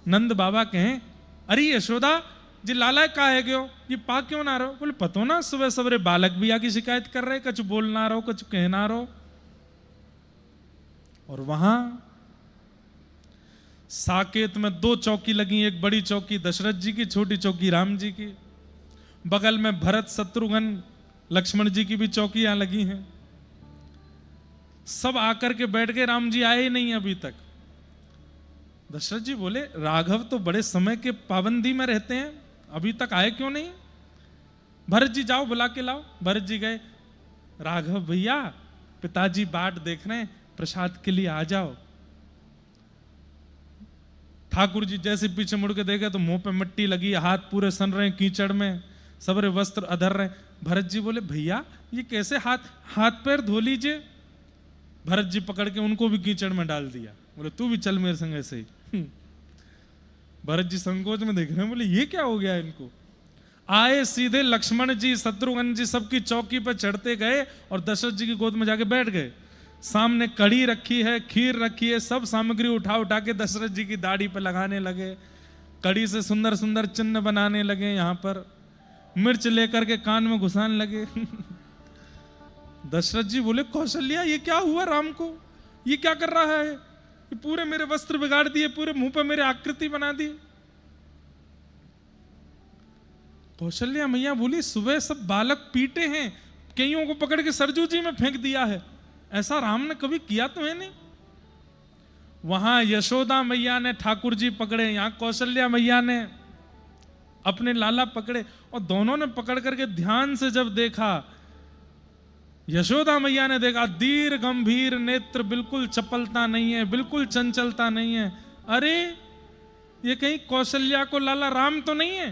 नंद बाबा कहें, अरे यशोदा जी लाला का है गयो, ये पा क्यों ना रहो? बोले पतो ना, सुबह सवेरे बालक भी आके शिकायत कर रहे, कुछ बोल ना रहो, कुछ कह ना रहो। और वहां साकेत में दो चौकी लगी, एक बड़ी चौकी दशरथ जी की, छोटी चौकी राम जी की, बगल में भरत शत्रुघ्न लक्ष्मण जी की भी चौकियां लगी हैं। सब आकर के बैठ गए, राम जी आए ही नहीं अभी तक। दशरथ जी बोले, राघव तो बड़े समय के पाबंदी में रहते हैं, अभी तक आए क्यों नहीं? भरत जी जाओ बुला के लाओ। भरत जी गए, राघव भैया पिताजी बाट देख रहे हैं, प्रसाद के लिए आ जाओ। ठाकुर जी जैसे पीछे मुड़ के देखे तो मुंह पे मिट्टी लगी, हाथ पूरे सन रहे हैं कीचड़ में, सबरे वस्त्र अधर रहे। भरत जी बोले, भैया ये कैसे हाथ पैर धो लीजिए। भरत जी पकड़ के उनको भी कीचड़ में डाल दिया, बोले तू भी चल मेरे संग ऐसे ही। भरत जी संकोच में देख रहे हैं, बोले ये क्या हो गया इनको। आए सीधे लक्ष्मण जी शत्रुघ्न जी सबकी चौकी पर चढ़ते गए और दशरथ जी की गोद में जाके बैठ गए। सामने कढ़ी रखी है, खीर रखी है, सब सामग्री उठा उठा के दशरथ जी की दाढ़ी पर लगाने लगे। कढ़ी से सुंदर सुंदर चिन्ह बनाने लगे, यहाँ पर मिर्च लेकर के कान में घुसाने लगे। दशरथ जी बोले कौशल्या ये क्या हुआ राम को, ये क्या कर रहा है, ये पूरे मेरे वस्त्र बिगाड़ दिए, पूरे मुंह पे मेरे आकृति बना दी। कौशल्या मैया बोली सुबह सब बालक पीटे हैं, कईयों को पकड़ के सरजू जी में फेंक दिया है, ऐसा राम ने कभी किया तो है नहीं। वहां यशोदा मैया ने ठाकुर जी पकड़े, यहां कौशल्या मैया ने अपने लाला पकड़े, और दोनों ने पकड़ करके ध्यान से जब देखा, यशोदा मैया ने देखा दीर्घ गंभीर नेत्र, बिल्कुल चपलता नहीं है, बिल्कुल चंचलता नहीं है। अरे ये कहीं कौशल्या को लाला राम तो नहीं है,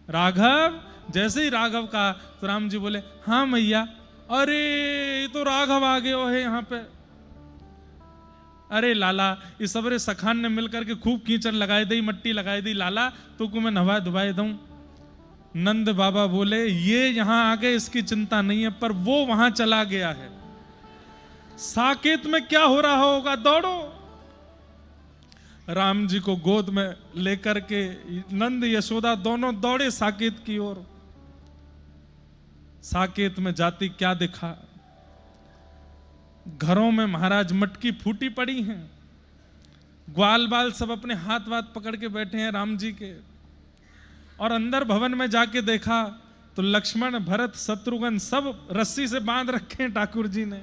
राघव। जैसे ही राघव कहा तो राम जी बोले हाँ मैया। अरे ये तो राघव आ गए हो है यहाँ पे। अरे लाला इस सबरे सखान ने मिलकर के खूब कीचड़ लगाई दी, मट्टी लगाई दी, लाला तो को मैं नवा धुवाई दूं। नंद बाबा बोले ये यहां आ गए इसकी चिंता नहीं है, पर वो वहां चला गया है, साकेत में क्या हो रहा होगा, दौड़ो। राम जी को गोद में लेकर के नंद यशोदा दोनों दौड़े साकेत की ओर। साकेत में जाती क्या दिखा, घरों में महाराज मटकी फूटी पड़ी हैं, ग्वाल बाल सब अपने हाथ वाथ पकड़ के बैठे हैं राम जी के। और अंदर भवन में जाके देखा तो लक्ष्मण भरत शत्रुघ्न सब रस्सी से बांध रखे हैं ठाकुर जी ने।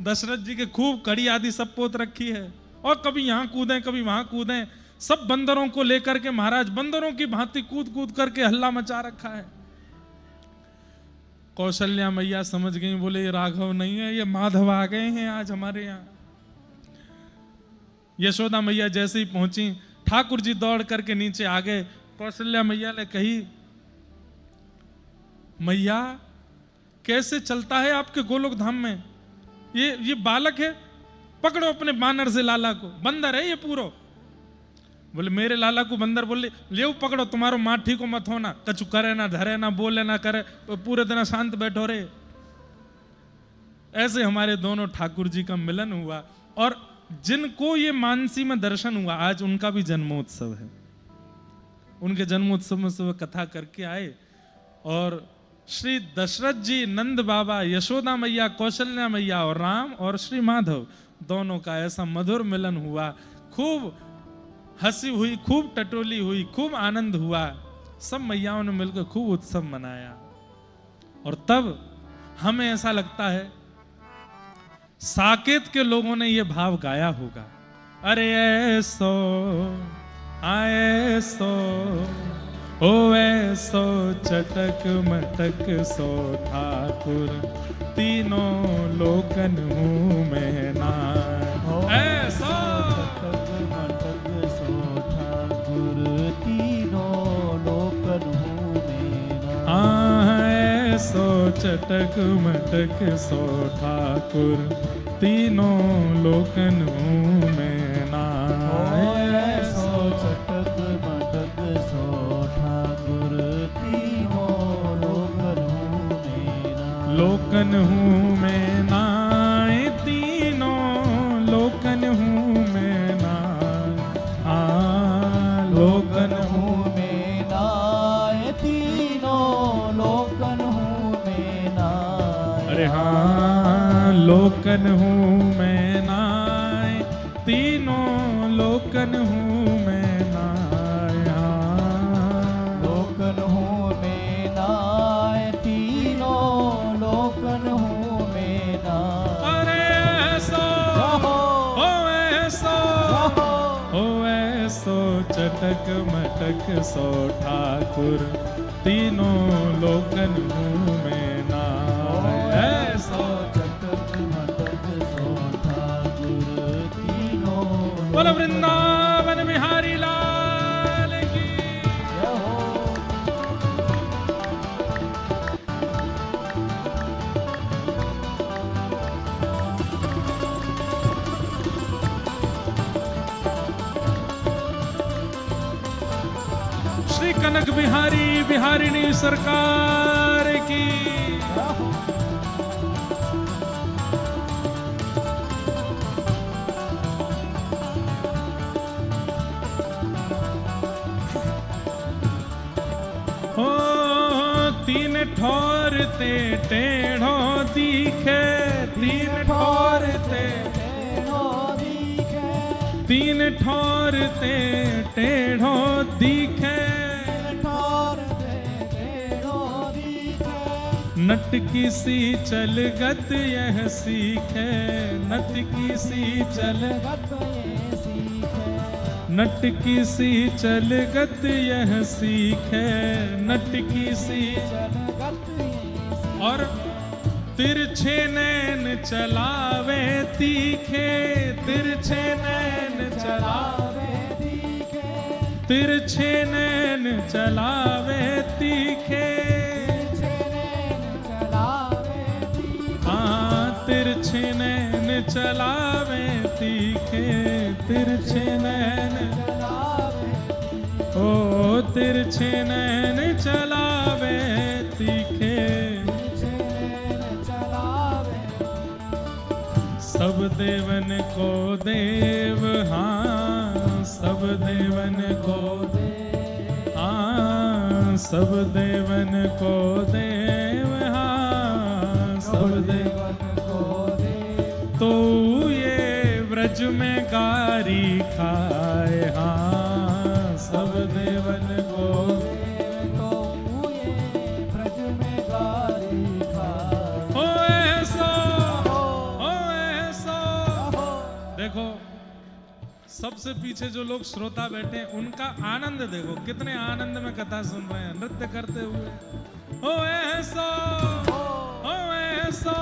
दशरथ जी के खूब कड़ी आदि सब पोत रखी है, और कभी यहां कूदें कभी वहां कूदें, सब बंदरों को लेकर के महाराज बंदरों की भांति कूद कूद करके हल्ला मचा रखा है। कौशल्या मैया समझ गई, बोले ये राघव नहीं है, ये माधव आ गए हैं आज हमारे यहाँ। यशोदा मैया जैसे ही पहुंची, ठाकुर जी दौड़ करके नीचे आ गए। कौशल्या मैया ने कही मैया कैसे चलता है आपके गोलोक धाम में, ये बालक है, पकड़ो अपने बानर से लाला को, बंदर है ये पूरो। बोले मेरे लाला को बंदर, बोले ले पकड़ो, तुम्हारो माठी को मत होना, कछु करे ना धरे ना बोले ना करे, पूरे दिन शांत बैठो रे। ऐसे हमारे दोनों ठाकुर जी का मिलन हुआ, और जिनको ये मानसी में दर्शन हुआ आज उनका भी जन्मोत्सव है। उनके जन्मोत्सव में सुबह कथा करके आए, और श्री दशरथ जी, नंद बाबा, यशोदा मैया, कौशल्या मैया और राम और श्री माधव दोनों का ऐसा मधुर मिलन हुआ। खूब हंसी हुई, खूब टटोली हुई, खूब आनंद हुआ, सब मैयाओं ने मिलकर खूब उत्सव मनाया। और तब हमें ऐसा लगता है साकेत के लोगों ने यह भाव गाया होगा, अरे ऐसो आए सो ओ ऐसो चटक मटक सो ठाकुर, तीनों लोकन मुँह में ना। ऐसो चटक मटक सो ठाकुर, तीनों लोकन मुँह में ना। ऐसो चटक मटक सो ठाकुर, तीनों लोकन मुँह में ना। चटक मटक सो ठाकुर, तीनों लोकन मुँह में ना। लोकन हूँ मैं नाय, तीनों लोकन हूँ मैं नाय। लोकन हूँ में नाय, तीनों लोकन हूँ में नाय। अरे हाँ लोकन हूँ मैं नाय, तीनों लोकन हूँ मैं नाय। लोकन हूँ में नाय, तीनों लोकन हूँ में नाय। अरे ऐसो ओ ऐसो चटक मटक सो ठाकुर, तीनों लोकन मुँह में नाय। ऐसो चटक मटक सो ठाकुर, तीनों बोलो वृंदावन बिहारी लाल की। जय हो। कनक बिहारी बिहारिणी सरकार की। हो तीन ठोर ते टेढ़ो दिखे, तीन ठोर ते तीन ठोर ते टेढ़ो दिखे, नटकी सी चलगत यह सीखे, नटकी सी चलगत नटकी सी चलगत यह सीखे, नटकी सी और तिरछे नैन चलावे तीखे, तिरछे नैन चलावे तीखे, तिरछे नैन चलावे तीखे, हाँ तिरछे नैन चलावे तीखे, तिरछे नैन ओ तिरछे नैन चलावे तीखे, सब देवन को देव, हाँ सब देवन को देव, हाँ सब देवन को देव, हाँ सब देवन को देव, तो ये व्रज में गारी खाए, हाँ सब देवन को देव, तो ये व्रज में गारी खाए। ओ ऐसा देखो, सबसे पीछे जो लोग श्रोता बैठे हैं उनका आनंद देखो, कितने आनंद में कथा सुन रहे हैं नृत्य करते हुए। ओ ऐसो, ओ ऐसो,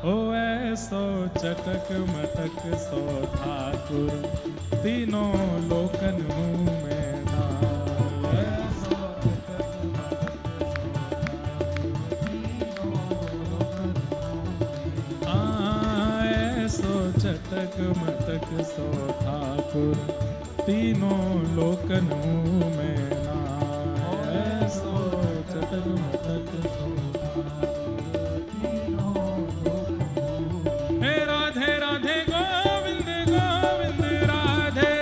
ओ ऐसो चटक मटक सो ठाकुर, तीनों लोकन मुँह में नाम, ऐसो चटक चटक मटक सो ठाकुर, तीनों लोकन मुँह में नाम, ऐसो चटक मटक सो ठाकुर, तीनों लोकन। हे राधे राधे गोविंद गोविंद राधे,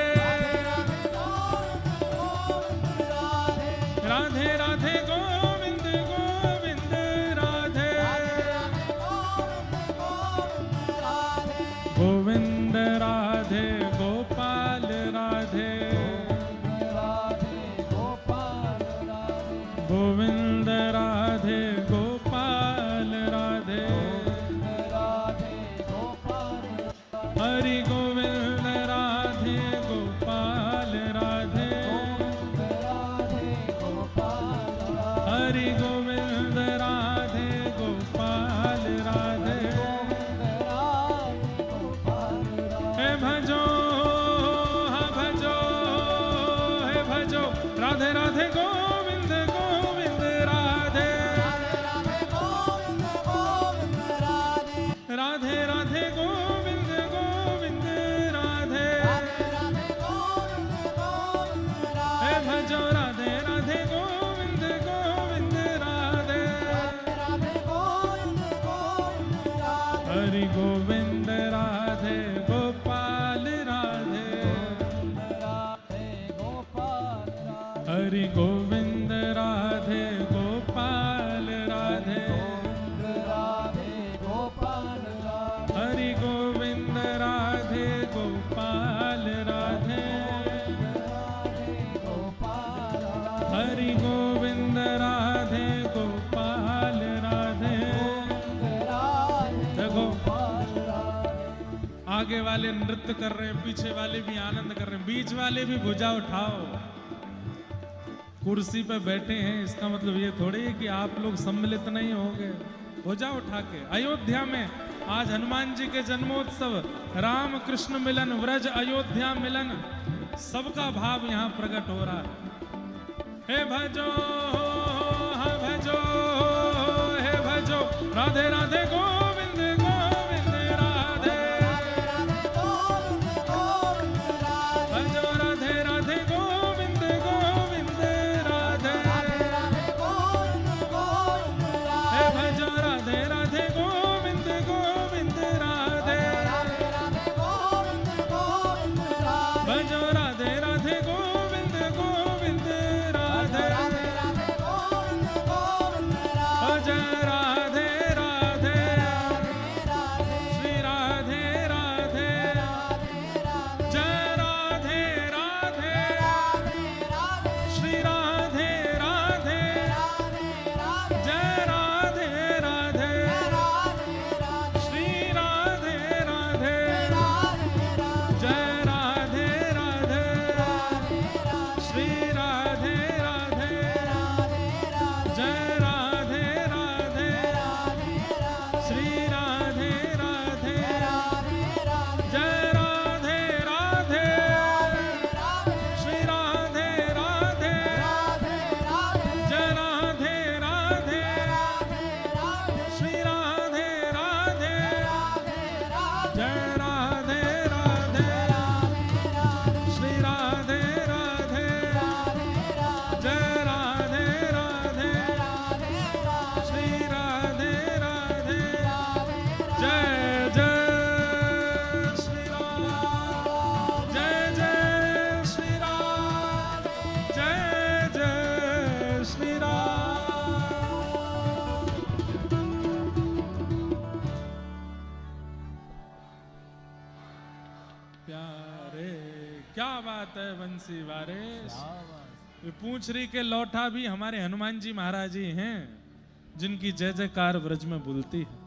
राधे राधे गोविंद गोविंद राधे, गोविंद राधे गोपाल राधे, गोविंद राधे गोपाल राधे, हरि गोविंद राधे गोपाल राधे, हरि गोविंद राधे गोपाल राधे, हे भजो हा भजो, हे भजो राधे राधे गोविंद गोविंद राधे, राधे राधे गोविंद गोविंद राधे, हे भजो राधे राधे गोविंद गोविंद राधे, हरि गोविंद राधे गोपाल राधे, हरि गोविंद राधे गोपाल राधे, हरि गोविंद राधे गोपाल राधे, हरि गोविंद राधे गोपाल राधे। देखो आगे वाले नृत्य कर रहे हैं, पीछे वाले भी आनंद कर रहे हैं, बीच वाले भी भुजा उठाओ। कुर्सी पे बैठे हैं इसका मतलब ये थोड़ी है कि आप लोग सम्मिलित नहीं होंगे। भुजा उठा के अयोध्या में आज हनुमान जी के जन्मोत्सव, राम कृष्ण मिलन, व्रज अयोध्या मिलन, सबका भाव यहाँ प्रकट हो रहा है। हे भजो हा भजो, हे भजो राधे राधे गोविंद गोविंद राधे, भजो राधे राधे गोविंद गोविंद राधे। क्या बात है बंसी वारिस। क्या बात। ये पूंछरी के लौठा भी हमारे हनुमान जी महाराज ही हैं, जिनकी जय जयकार व्रज में बुलती है।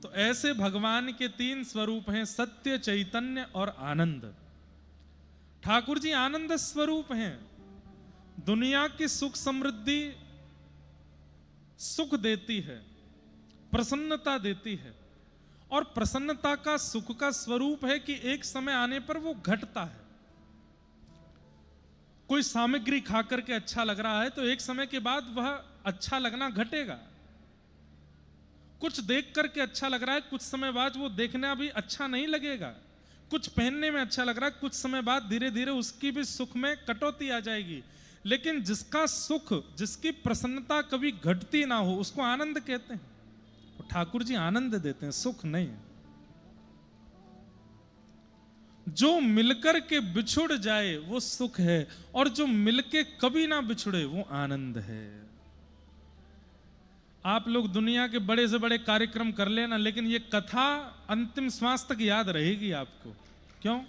तो ऐसे भगवान के तीन स्वरूप हैं, सत्य, चैतन्य और आनंद। ठाकुर जी आनंद स्वरूप हैं। दुनिया की सुख समृद्धि सुख देती है, प्रसन्नता देती है, और प्रसन्नता का, सुख का स्वरूप है कि एक समय आने पर वो घटता है। कोई सामग्री खा करके अच्छा लग रहा है तो एक समय के बाद वह अच्छा लगना घटेगा। कुछ देख करके अच्छा लग रहा है, कुछ समय बाद वो देखना भी अच्छा नहीं लगेगा। कुछ पहनने में अच्छा लग रहा है, कुछ समय बाद धीरे धीरे उसकी भी सुख में कटौती आ जाएगी। लेकिन जिसका सुख, जिसकी प्रसन्नता कभी घटती ना हो, उसको आनंद कहते हैं। ठाकुर जी आनंद देते हैं, सुख नहीं। जो मिलकर के बिछुड़ जाए वो सुख है, और जो मिलके कभी ना बिछुड़े वो आनंद है। आप लोग दुनिया के बड़े से बड़े कार्यक्रम कर लेना, लेकिन ये कथा अंतिम श्वास तक याद रहेगी आपको। क्यों?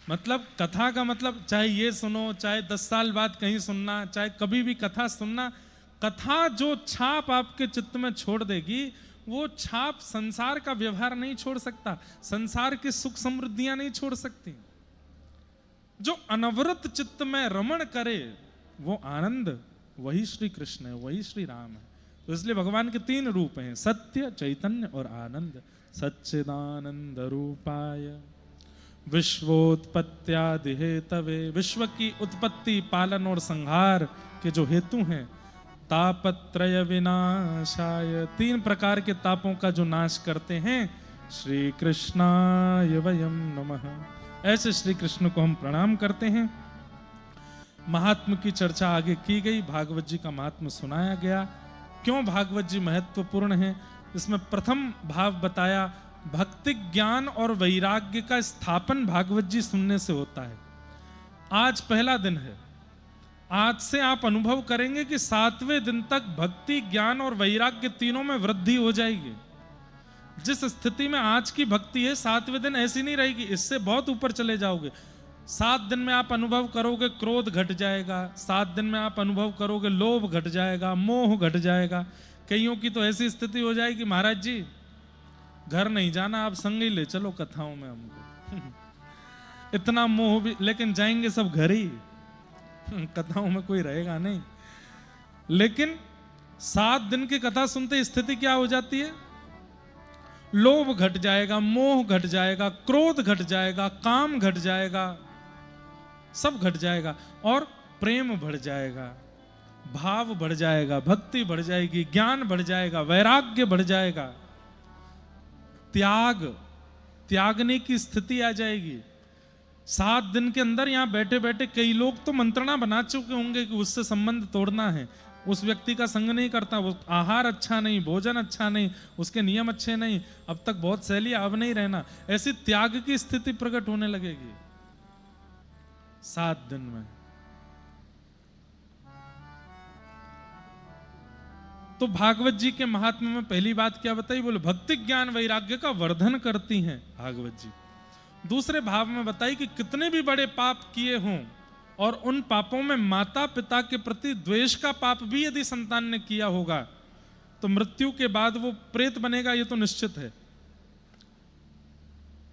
मतलब कथा का मतलब चाहे ये सुनो, चाहे 10 साल बाद कहीं सुनना, चाहे कभी भी कथा सुनना, कथा जो छाप आपके चित्त में छोड़ देगी, वो छाप संसार का व्यवहार नहीं छोड़ सकता, संसार की सुख समृद्धियां नहीं छोड़ सकती। जो अनवरत चित्त में रमण करे वो आनंद, वही श्री कृष्ण है, वही श्री राम है। तो इसलिए भगवान के तीन रूप हैं, सत्य, चैतन्य और आनंद। सच्चिदानंद रूपाय विश्वोत्पत्त्यादि हेतवे, विश्व की उत्पत्ति, पालन और संहार के जो हेतु हैं। तापत्रय विनाशाय, तीन प्रकार के तापों का जो नाश करते हैं। श्री कृष्णाय वयम नमः, ऐसे श्री कृष्ण को हम प्रणाम करते हैं। महात्म की चर्चा आगे की गई, भागवत जी का महात्म सुनाया गया। क्यों भागवत जी महत्वपूर्ण है, इसमें प्रथम भाव बताया, भक्ति, ज्ञान और वैराग्य का स्थापन भागवत जी सुनने से होता है। आज पहला दिन है, आज से आप अनुभव करेंगे कि 7वें दिन तक भक्ति, ज्ञान और वैराग्य तीनों में वृद्धि हो जाएगी। जिस स्थिति में आज की भक्ति है, 7वें दिन ऐसी नहीं रहेगी, इससे बहुत ऊपर चले जाओगे। 7 दिन में आप अनुभव करोगे क्रोध घट जाएगा, 7 दिन में आप अनुभव करोगे लोभ घट जाएगा, मोह घट जाएगा। कईयों की तो ऐसी स्थिति हो जाएगी, महाराज जी घर नहीं जाना, आप संग ही ले चलो कथाओं में हमको। इतना मोह भी, लेकिन जाएंगे सब घर ही, कथाओं में कोई रहेगा नहीं। लेकिन 7 दिन की कथा सुनते स्थिति क्या हो जाती है? लोभ घट जाएगा, मोह घट जाएगा, क्रोध घट जाएगा, काम घट जाएगा, सब घट जाएगा, और प्रेम बढ़ जाएगा, भाव बढ़ जाएगा, भक्ति बढ़ जाएगी, ज्ञान बढ़ जाएगा, वैराग्य बढ़ जाएगा, त्यागने की स्थिति आ जाएगी। 7 दिन के अंदर यहां बैठे बैठे कई लोग तो मंत्रणा बना चुके होंगे कि उससे संबंध तोड़ना है, उस व्यक्ति का संग नहीं करता, वो आहार अच्छा नहीं, भोजन अच्छा नहीं, उसके नियम अच्छे नहीं, अब तक बहुत सहेली, अब नहीं रहना। ऐसी त्याग की स्थिति प्रकट होने लगेगी 7 दिन में। तो भागवत जी के महात्म्य में पहली बात क्या बताई? बोले भक्ति, ज्ञान, वैराग्य का वर्धन करती हैं भागवत जी। दूसरे भाव में बताई कि कितने भी बड़े पाप किए हों, और उन पापों में माता पिता के प्रति द्वेष का पाप भी यदि संतान ने किया होगा, तो मृत्यु के बाद वो प्रेत बनेगा, ये तो निश्चित है।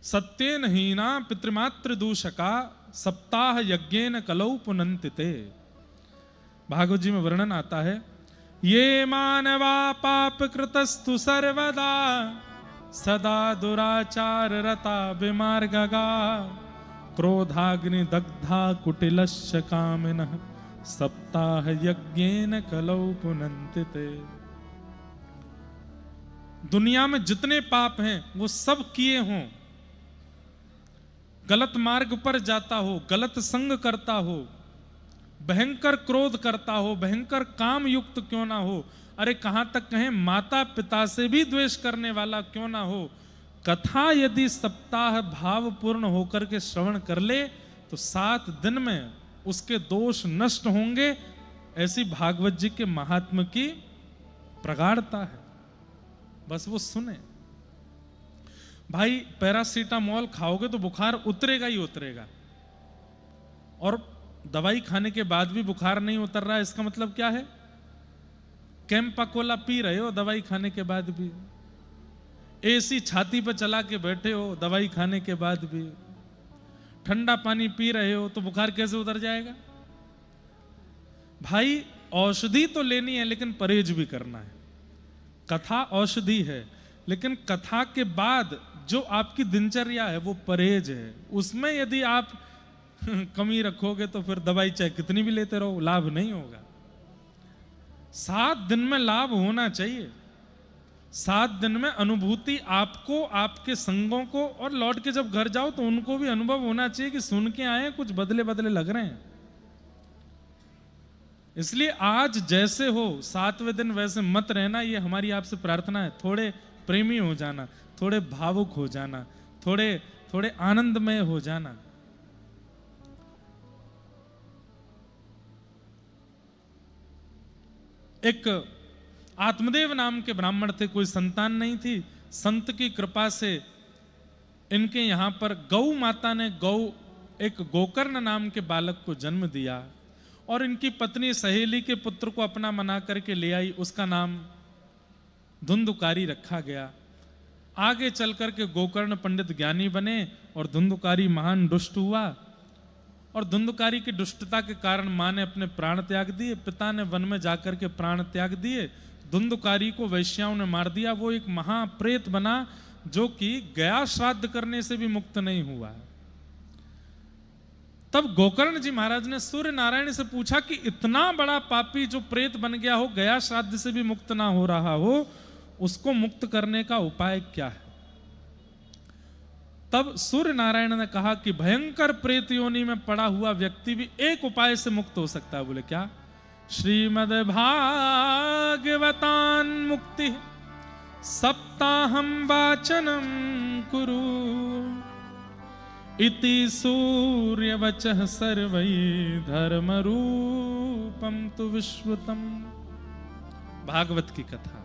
सत्येन हीना पितृमातृ दूषका सप्ताह यज्ञेन कलौ पुनन्तिते। भागवत जी में वर्णन आता है, ये मानवा पाप कृतस्तु सर्वदा सदा दुराचार रता विमार्गगा क्रोधाग्नि दग्धा कुटिलस्य कामिनः सप्ताह यज्ञेन कलौ पुनन्तिते। दुनिया में जितने पाप हैं वो सब किए हों, गलत मार्ग पर जाता हो, गलत संग करता हो, भयंकर क्रोध करता हो, भयंकर काम युक्त क्यों ना हो, अरे कहां तक कहें माता पिता से भी द्वेष करने वाला क्यों ना हो, कथा यदि सप्ताह भावपूर्ण होकर के श्रवण कर ले तो 7 दिन में उसके दोष नष्ट होंगे। ऐसी भागवत जी के महात्म्य की प्रगाढ़ता है, बस वो सुने। भाई पैरासीटामोल खाओगे तो बुखार उतरेगा ही उतरेगा, और दवाई खाने के बाद भी बुखार नहीं उतर रहा है, इसका मतलब क्या है? कैंपा कोला पी रहे हो दवाई खाने के बाद भी, एसी छाती पर चला के बैठे हो दवाई खाने के बाद भी, ठंडा पानी पी रहे हो, तो बुखार कैसे उतर जाएगा? भाई औषधि तो लेनी है लेकिन परहेज भी करना है। कथा औषधि है, लेकिन कथा के बाद जो आपकी दिनचर्या है वो परहेज है। उसमें यदि आप कमी रखोगे तो फिर दवाई चाहे कितनी भी लेते रहो, लाभ नहीं होगा। 7 दिन में लाभ होना चाहिए। 7 दिन में अनुभूति आपको, आपके संगों को, और लौट के जब घर जाओ तो उनको भी अनुभव होना चाहिए कि सुन के आए कुछ बदले बदले लग रहे हैं। इसलिए आज जैसे हो 7वें दिन वैसे मत रहना, ये हमारी आपसे प्रार्थना है। थोड़े प्रेमी हो जाना, थोड़े भावुक हो जाना, थोड़े थोड़े आनंदमय हो जाना। एक आत्मदेव नाम के ब्राह्मण थे, कोई संतान नहीं थी। संत की कृपा से इनके यहां पर गौ माता ने एक गोकर्ण नाम के बालक को जन्म दिया, और इनकी पत्नी सहेली के पुत्र को अपना मना करके ले आई। उसका नाम धुंधुकारी रखा गया। आगे चल करके गोकर्ण पंडित ज्ञानी बने और धुंधुकारी महान दुष्ट हुआ, और धुंधुकारी की दुष्टता के कारण मां ने अपने प्राण त्याग दिए, पिता ने वन में जाकर के प्राण त्याग दिए। धुंधुकारी को वैश्याओं ने मार दिया। वो एक महाप्रेत बना जो कि गया श्राद्ध करने से भी मुक्त नहीं हुआ। तब गोकर्ण जी महाराज ने सूर्य नारायण से पूछा कि इतना बड़ा पापी जो प्रेत बन गया हो, गया श्राद्ध से भी मुक्त ना हो रहा हो, उसको मुक्त करने का उपाय क्या है? तब सूर्य नारायण ने कहा कि भयंकर प्रेत योनि में पड़ा हुआ व्यक्ति भी एक उपाय से मुक्त हो सकता है। बोले क्या? श्रीमद् भागवतान मुक्ति सप्ताहम वाचनम कुरु इति सूर्यवचः सर्वै धर्म रूपम तु विश्वतम। भागवत की कथा।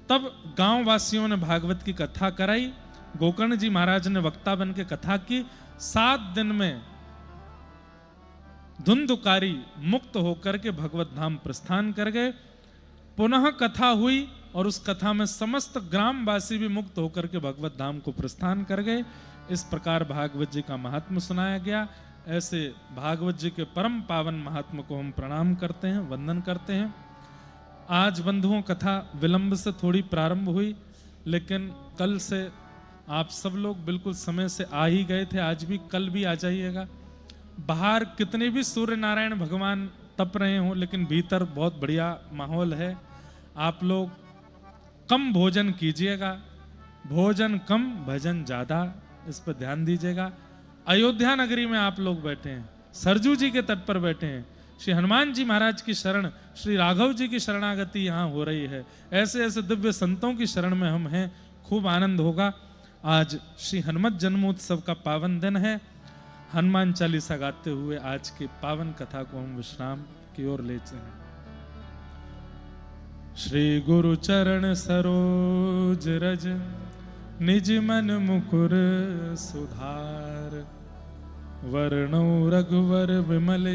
तब गांव वासियों ने भागवत की कथा कराई। गोकर्ण जी महाराज ने वक्ता बन के कथा की। 7 दिन में धुंधुकारी मुक्त होकर के भगवत धाम प्रस्थान कर गए। पुनः कथा हुई और उस कथा में समस्त ग्रामवासी भी मुक्त होकर के भगवत धाम को प्रस्थान कर गए। इस प्रकार भागवत जी का महात्म्य सुनाया गया। ऐसे भागवत जी के परम पावन महात्म्य को हम प्रणाम करते हैं, वंदन करते हैं। आज बंधुओं कथा विलंब से थोड़ी प्रारंभ हुई, लेकिन कल से आप सब लोग बिल्कुल समय से आ ही गए थे। आज भी, कल भी आ जाइएगा। बाहर कितने भी सूर्य नारायण भगवान तप रहे हों, लेकिन भीतर बहुत बढ़िया माहौल है। आप लोग कम भोजन कीजिएगा, भोजन कम भजन ज्यादा, इस पर ध्यान दीजिएगा। अयोध्या नगरी में आप लोग बैठे हैं, सरजू जी के तट पर बैठे हैं। श्री हनुमान जी महाराज की शरण, श्री राघव जी की शरणागति यहाँ हो रही है। ऐसे ऐसे दिव्य संतों की शरण में हम हैं, खूब आनंद होगा। आज श्री हनुमत जन्मोत्सव का पावन दिन है। हनुमान चालीसा गाते हुए आज की पावन कथा को हम विश्राम की ओर लेते हैं। श्री गुरु चरण सरोज रज निज मन मुकुर सुधार, वर्णो रघुवर विमल